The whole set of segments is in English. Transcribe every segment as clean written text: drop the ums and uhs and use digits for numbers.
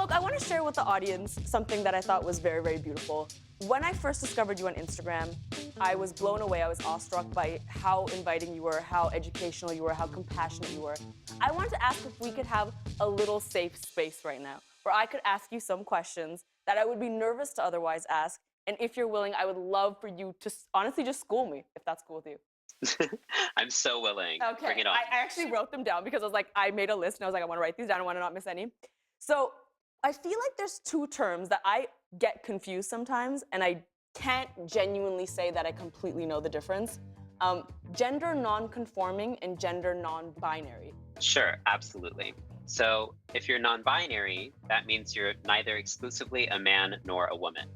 Alok, I want to share with the audience something that I thought was very, very beautiful. When I first discovered you on Instagram, I was blown away. I was awestruck by how inviting you were, how educational you were, how compassionate you were. I wanted to ask if we could have a little safe space right now, where I could ask you some questions that I would be nervous to otherwise ask. And if you're willing, I would love for you to honestly just school me, if that's cool with you. I'm so willing. Okay, Bring it on. I actually wrote them down because I was like, I made a list and I was like, I want to write these down. I want to not miss any. So I feel like there's two terms that I get confused sometimes, and I can't genuinely say that I completely know the difference. Gender non-conforming and gender non-binary. Sure, absolutely. So if you're non-binary, that means you're neither exclusively a man nor a woman.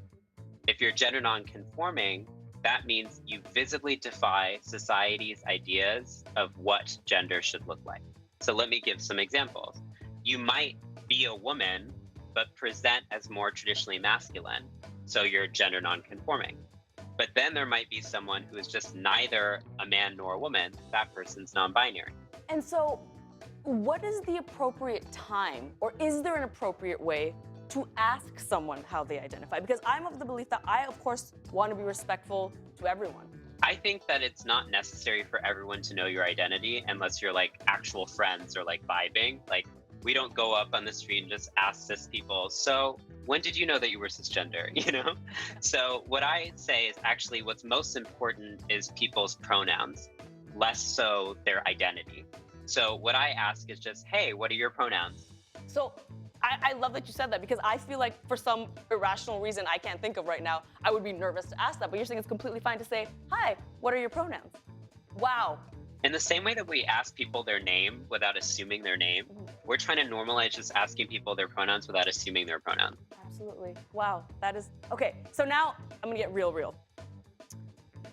If you're gender non-conforming, that means you visibly defy society's ideas of what gender should look like. So let me give some examples. You might be a woman, but present as more traditionally masculine, so you're gender non-conforming. But then there might be someone who is just neither a man nor a woman. That person's non-binary. And so, what is the appropriate time, or is there an appropriate way to ask someone how they identify? Because I'm of the belief that I, of course, want to be respectful to everyone. I think that it's not necessary for everyone to know your identity unless you're like actual friends or like vibing. Like, we don't go up on the street and just ask cis people, so when did you know that you were cisgender, you know? So what I say is actually what's most important is people's pronouns, less so their identity. So what I ask is just, hey, what are your pronouns? So I love that you said that, because I feel like for some irrational reason I can't think of right now, I would be nervous to ask that, but you're saying it's completely fine to say, hi, what are your pronouns? Wow. In the same way that we ask people their name without assuming their name, we're trying to normalize just asking people their pronouns without assuming their pronouns. Absolutely. Wow, that is, okay, so now I'm gonna get real.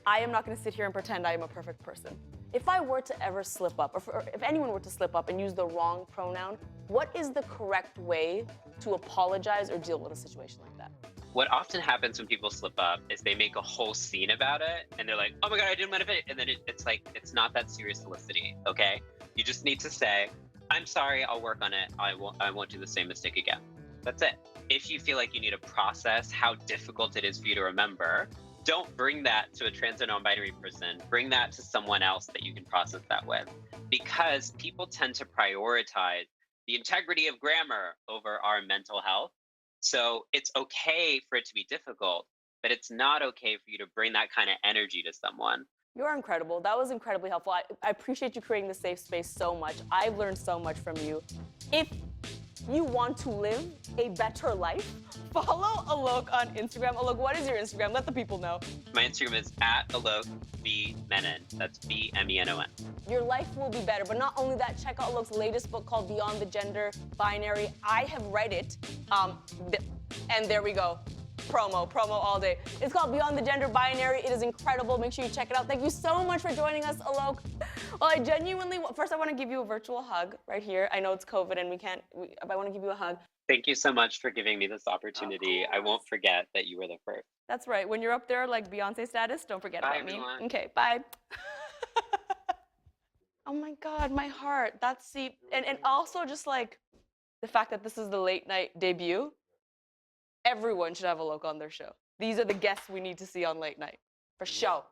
I am not gonna sit here and pretend I am a perfect person. If I were to ever slip up, or if anyone were to slip up and use the wrong pronoun, what is the correct way to apologize or deal with a situation like that? What often happens when people slip up is they make a whole scene about it, and they're like, oh my God, I didn't mean to fit. And then it's like, it's not that serious, Felicity, okay? You just need to say, I'm sorry, I'll work on it. I won't do the same mistake again. That's it. If you feel like you need to process how difficult it is for you to remember, don't bring that to a trans or non-binary person. Bring that to someone else that you can process that with. Because people tend to prioritize the integrity of grammar over our mental health. So it's okay for it to be difficult, but it's not okay for you to bring that kind of energy to someone. You're incredible. That was incredibly helpful. I appreciate you creating the safe space so much. I've learned so much from you. If you want to live a better life, follow Alok on Instagram. Alok, what is your Instagram? Let the people know. My Instagram is @Alok B Menon. That's BMENON. Your life will be better. But not only that, check out Alok's latest book called Beyond the Gender Binary. I have read it, and there we go. Promo all day. It's called Beyond the Gender Binary. It is incredible. Make sure you check it out. Thank you so much for joining us, Alok. Well, I genuinely, first I want to give you a virtual hug right here. I know it's COVID and I want to give you a hug. Thank you so much for giving me this opportunity. I won't forget that you were the first. That's right. When you're up there like Beyonce status, don't forget Bye, about everyone. me. Okay, bye. Oh my God, my heart. And also just like the fact that this is the late night debut. Everyone should have Alok on their show. These are the guests we need to see on late night, for sure.